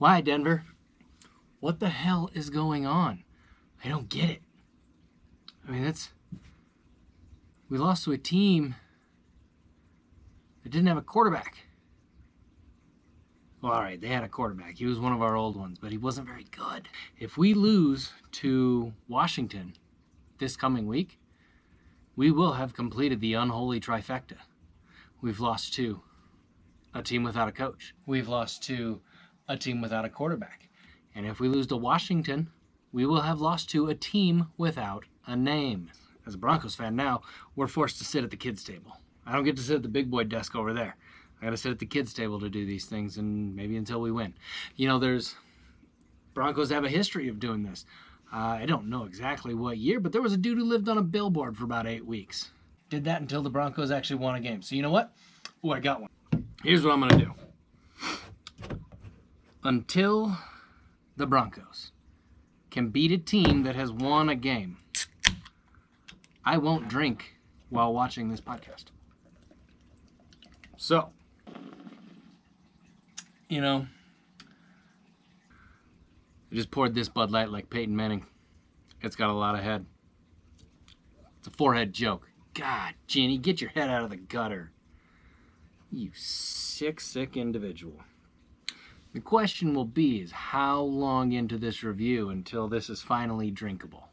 Why, Denver? What the hell is going on? I don't get it. I mean, we lost to a team that didn't have a quarterback. Well, all right, they had a quarterback. He was one of our old ones, but he wasn't very good. If we lose to Washington this coming week, we will have completed the unholy trifecta. We've lost to a team without a coach. We've lost to a team without a quarterback. And if we lose to Washington, we will have lost to a team without a name. As a Broncos fan now, we're forced to sit at the kids' table. I don't get to sit at the big boy desk over there. I got to sit at the kids' table to do these things, and maybe until we win. You know, Broncos have a history of doing this. I don't know exactly what year, but there was a dude who lived on a billboard for about 8 weeks. Did that until the Broncos actually won a game. So you know what? Oh, I got one. Here's what I'm going to do. Until the Broncos can beat a team that has won a game, I won't drink while watching this podcast. So, you know, I just poured this Bud Light like Peyton Manning. It's got a lot of head. It's a forehead joke. God, Ginny, get your head out of the gutter. You sick, sick individual. The question will be is how long into this review until this is finally drinkable?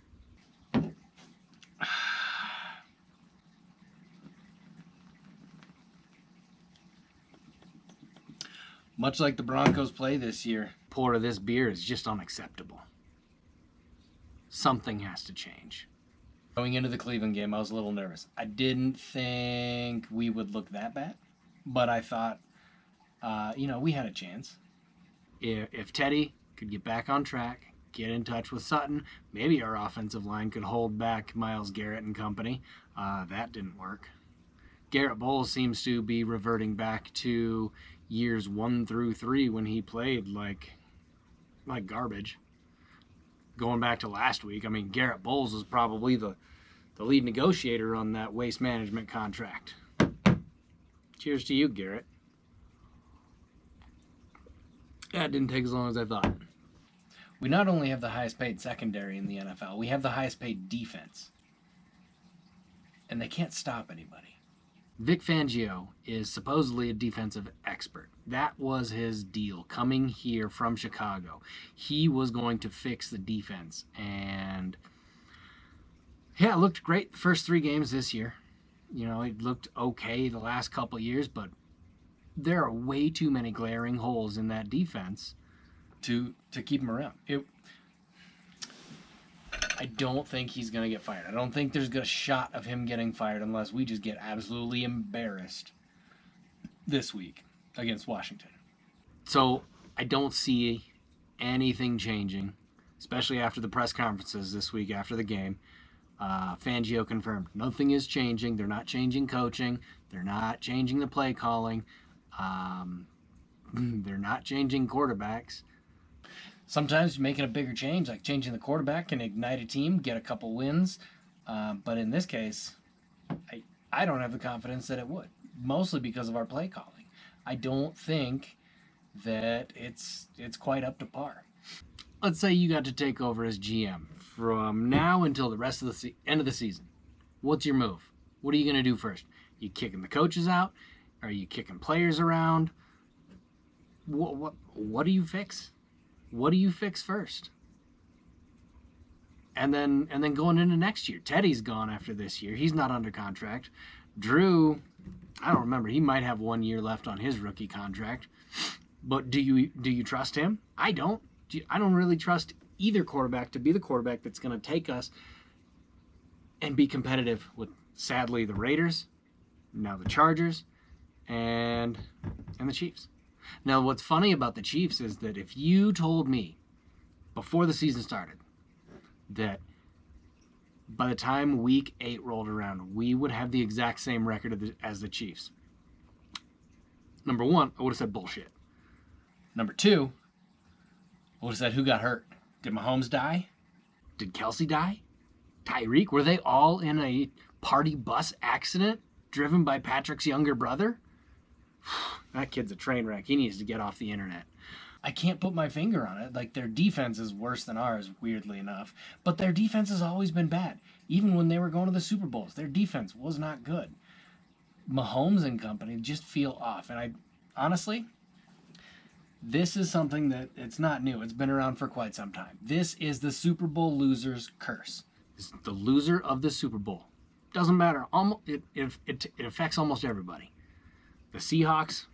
Much like the Broncos play this year, pour of this beer is just unacceptable. Something has to change. Going into the Cleveland game, I was a little nervous. I didn't think we would look that bad, but I thought, we had a chance. If Teddy could get back on track, get in touch with Sutton, maybe our offensive line could hold back Myles Garrett and company. That didn't work. Garrett Bowles seems to be reverting back to years 1 through 3 when he played like garbage. Going back to last week, I mean, Garrett Bowles was probably the lead negotiator on that waste management contract. Cheers to you, Garrett. That didn't take as long as I thought. We not only have the highest paid secondary in the NFL, we have the highest paid defense. And they can't stop anybody. Vic Fangio is supposedly a defensive expert. That was his deal coming here from Chicago. He was going to fix the defense. And yeah, it looked great the first 3 games this year. You know, it looked okay the last couple of years, but there are way too many glaring holes in that defense to keep him around. I don't think he's going to get fired. I don't think there's a shot of him getting fired unless we just get absolutely embarrassed this week against Washington. So I don't see anything changing, especially after the press conferences this week after the game. Fangio confirmed nothing is changing. They're not changing coaching. They're not changing the play calling. They're not changing quarterbacks. Sometimes making a bigger change, like changing the quarterback, can ignite a team, get a couple wins. But in this case, I don't have the confidence that it would, mostly because of our play calling. I don't think that it's quite up to par. Let's say you got to take over as GM from now until the rest of the end of the season. What's your move? What are you going to do first? You kicking the coaches out? Are you kicking players around? What do you fix? What do you fix first? And then going into next year, Teddy's gone after this year. He's not under contract. Drew, I don't remember. He might have 1 year left on his rookie contract. But do you trust him? I don't. I don't really trust either quarterback to be the quarterback that's going to take us and be competitive with, sadly, the Raiders, now the Chargers, and the Chiefs. Now, what's funny about the Chiefs is that if you told me before the season started that by the time week 8 rolled around, we would have the exact same record as the Chiefs, number one, I would have said bullshit. Number two, I would have said, who got hurt? Did Mahomes die? Did Kelsey die? Tyreek? Were they all in a party bus accident driven by Patrick's younger brother? That kid's a train wreck. He needs to get off the internet. I can't put my finger on it. Like, their defense is worse than ours, weirdly enough. But their defense has always been bad. Even when they were going to the Super Bowls, their defense was not good. Mahomes and company just feel off. And I honestly, this is something that it's not new. It's been around for quite some time. This is the Super Bowl loser's curse. It's the loser of the Super Bowl. Doesn't matter. It affects almost everybody. The Seahawks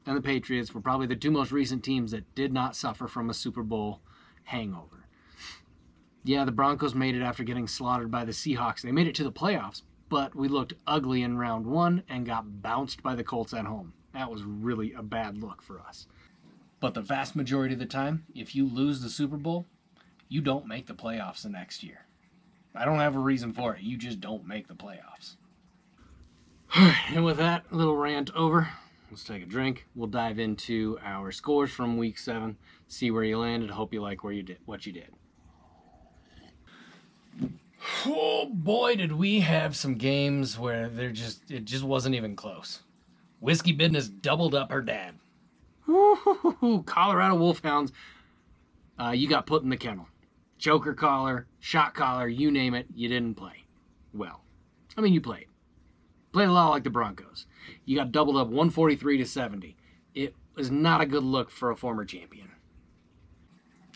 and the Patriots were probably the two most recent teams that did not suffer from a Super Bowl hangover. Yeah, the Broncos made it after getting slaughtered by the Seahawks. They made it to the playoffs, but we looked ugly in round one and got bounced by the Colts at home. That was really a bad look for us. But the vast majority of the time, if you lose the Super Bowl, you don't make the playoffs the next year. I don't have a reason for it. You just don't make the playoffs. And with that little rant over, let's take a drink. We'll dive into our scores from Week 7, see where you landed. Hope you like what you did. Oh boy, did we have some games where it just wasn't even close. Whiskey Business doubled up her dad. Ooh, Colorado Wolfhounds, you got put in the kennel. Choker collar, shot collar, you name it, you didn't play. Well, I mean, you played. Played a lot like the Broncos. You got doubled up 143-70. It was not a good look for a former champion.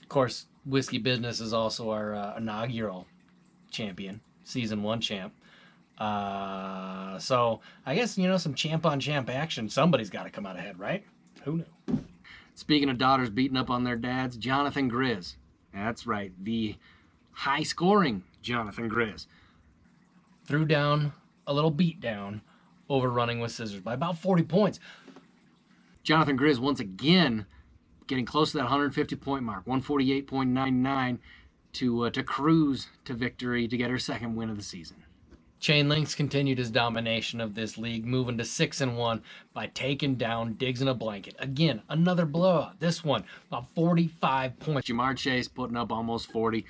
Of course, Whiskey Business is also our inaugural champion, season 1 champ. So I guess, some champ on champ action. Somebody's got to come out ahead, right? Who knew? Speaking of daughters beating up on their dads, Jonathan Grizz. That's right, the high-scoring Jonathan Grizz threw down a little beatdown over Running with Scissors by about 40 points. Jonathan Grizz once again getting close to that 150-point mark, 148.99 to cruise to victory to get her second win of the season. Chain Links continued his domination of this league, moving to 6-1 by taking down Diggs in a Blanket. Again, another blowout. This one, about 45 points. Jamar Chase putting up almost 40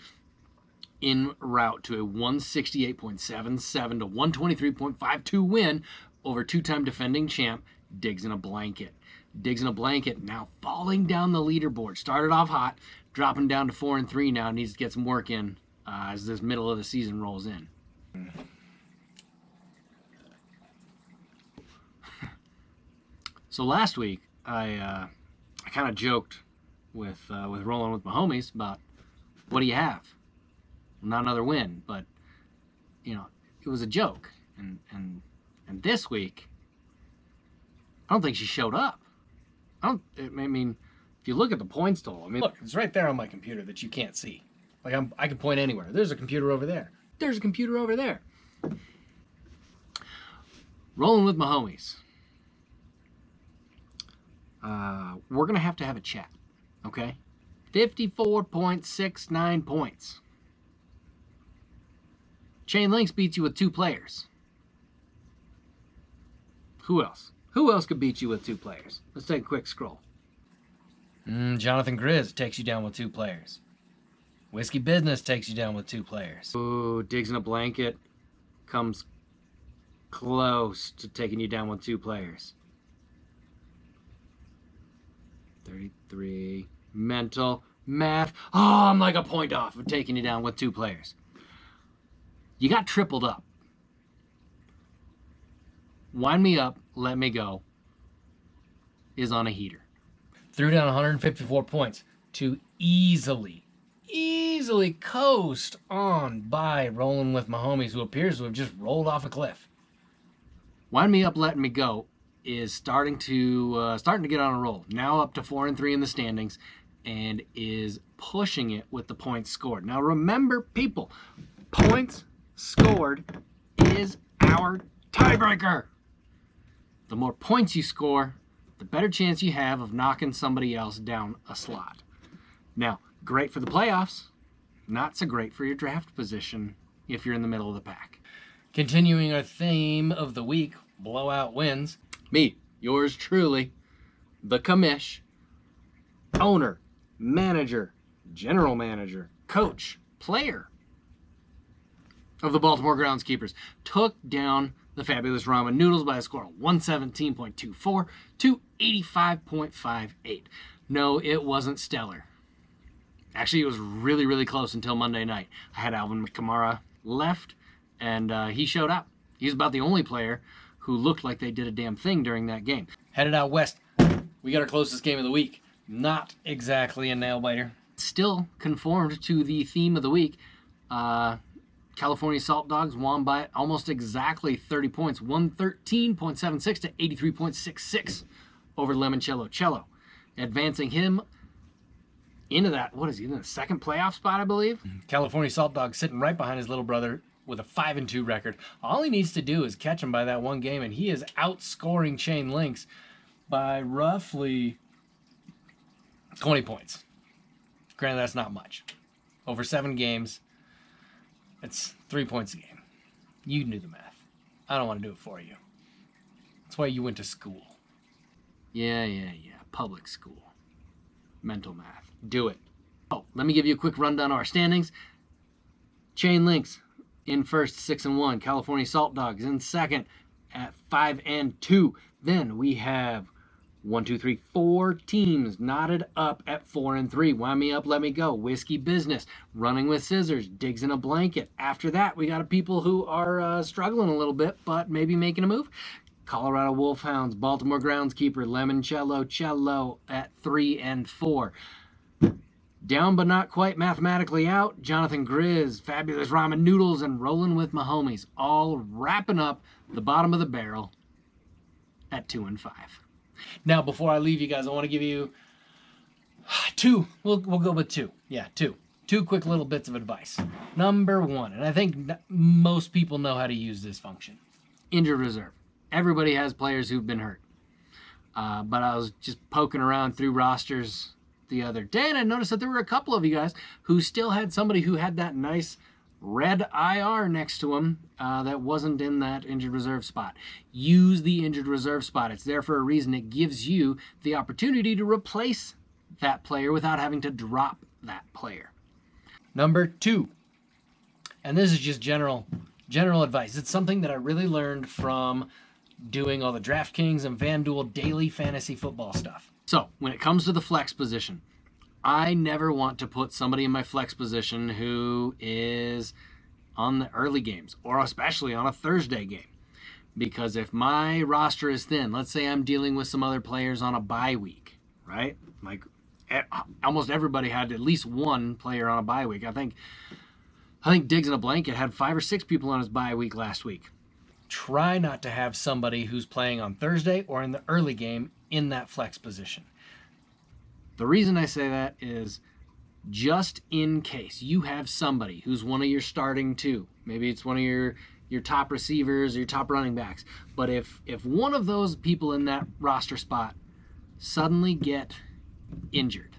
en route to a 168.77 to 123.52 win over two-time defending champ Diggs in a Blanket. Diggs in a Blanket now falling down the leaderboard. Started off hot, dropping down to 4-3 now. Needs to get some work in as this middle of the season rolls in. So last week, I kind of joked with rolling with my homies about what do you have? Not another win, but it was a joke. And this week, I don't think she showed up. I mean, if you look at the points total, look, it's right there on my computer that you can't see. Like I can point anywhere. There's a computer over there. There's a computer over there. Rolling with my homies. We're going to have a chat, okay? 54.69 points. Chain Links beats you with 2 players. Who else? Who else could beat you with 2 players? Let's take a quick scroll. Jonathan Grizz takes you down with 2 players. Whiskey Business takes you down with 2 players. Ooh, Diggs in a Blanket comes close to taking you down with 2 players. 33. Mental math. Oh, I'm like a point off of taking you down with 2 players. You got tripled up. Wind Me Up, Let Me Go is on a heater. Threw down 154 points to easily coast on by Rolling with my homies, who appears to have just rolled off a cliff. Wind Me Up, Let Me Go is starting to get on a roll. Now up to 4-3 in the standings, and is pushing it with the points scored. Now remember, people, points scored is our tiebreaker. The more points you score, the better chance you have of knocking somebody else down a slot. Now, great for the playoffs, not so great for your draft position if you're in the middle of the pack. Continuing our theme of the week, blowout wins. Me, yours truly, the commish, owner, manager, general manager, coach, player of the Baltimore Groundskeepers, took down the Fabulous Ramen Noodles by a score of 117.24 to 85.58. No, it wasn't stellar. Actually, it was really, really close until Monday night. I had Alvin Kamara left, and he showed up. He's about the only player who looked like they did a damn thing during that game. Headed out west. We got our closest game of the week. Not exactly a nail-biter. Still conformed to the theme of the week. California Salt Dogs won by almost exactly 30 points. 113.76 to 83.66 over Limoncello Cello. Advancing him into that, what is he, in the second playoff spot, I believe? California Salt Dogs sitting right behind his little brother with a 5-2 record. All he needs to do is catch him by that one game, and he is outscoring Chain Links by roughly 20 points. Granted, that's not much. Over 7 games, it's 3 points a game. You can do the math. I don't want to do it for you. That's why you went to school. Yeah. Public school. Mental math. Do it. Oh, let me give you a quick rundown of our standings. Chain Links in first, 6-1. California Salt Dogs in second at 5-2. Then we have 4 teams knotted up at 4-3. Wind me up, let me go. Whiskey Business, Running with Scissors, Digs in a Blanket. After that, we got people who are struggling a little bit, but maybe making a move. Colorado Wolfhounds, Baltimore Groundskeeper, Limoncello Cello at 3-4. Down but not quite mathematically out, Jonathan Grizz, Fabulous Ramen Noodles, and Rolling with My Homies, all wrapping up the bottom of the barrel at 2-5. Now, before I leave you guys, I want to give you 2. We'll go with 2. Yeah, 2. 2 quick little bits of advice. Number 1, and I think most people know how to use this function. Injured reserve. Everybody has players who've been hurt. But I was just poking around through rosters the other day, and I noticed that there were a couple of you guys who still had somebody who had that nice red IR next to him that wasn't in that injured reserve spot. Use the injured reserve spot. It's there for a reason. It gives you the opportunity to replace that player without having to drop that player. Number 2, and this is just general advice. It's something that I really learned from doing all the DraftKings and FanDuel daily fantasy football stuff. So when it comes to the flex position, I never want to put somebody in my flex position who is on the early games, or especially on a Thursday game. Because if my roster is thin, let's say I'm dealing with some other players on a bye week, right? Like almost everybody had at least one player on a bye week. I think Digs in a Blanket had 5 or 6 people on his bye week last week. Try not to have somebody who's playing on Thursday or in the early game in that flex position. The reason I say that is just in case you have somebody who's one of your starting 2. Maybe it's one of your top receivers or your top running backs. But if one of those people in that roster spot suddenly get injured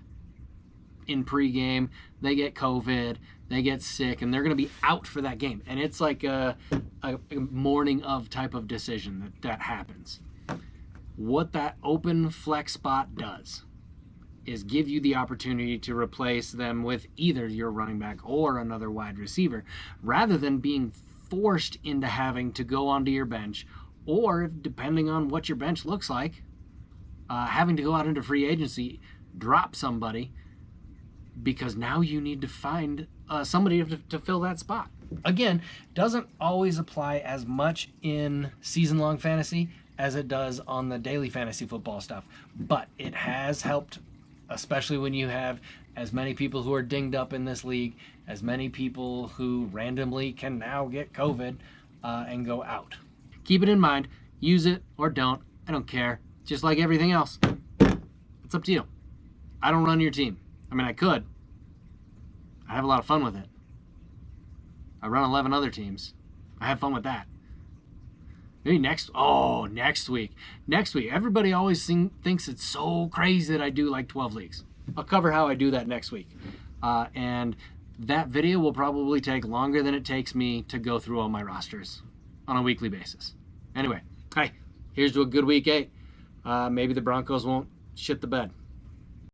in pregame, they get COVID, they get sick, and they're going to be out for that game. And it's like a morning of type of decision that happens. What that open flex spot does is give you the opportunity to replace them with either your running back or another wide receiver, rather than being forced into having to go onto your bench, or depending on what your bench looks like, having to go out into free agency, drop somebody, because now you need to find somebody to fill that spot. Again, doesn't always apply as much in season-long fantasy as it does on the daily fantasy football stuff, but it has helped, especially when you have as many people who are dinged up in this league, as many people who randomly can now get COVID and go out. Keep it in mind. Use it or don't. I don't care. Just like everything else. It's up to you. I don't run your team. I mean, I could. I have a lot of fun with it. I run 11 other teams. I have fun with that. Maybe next week. Everybody always thinks it's so crazy that I do like 12 leagues. I'll cover how I do that next week. And that video will probably take longer than it takes me to go through all my rosters on a weekly basis. Anyway, hey, here's to a good week 8. Maybe the Broncos won't shit the bed.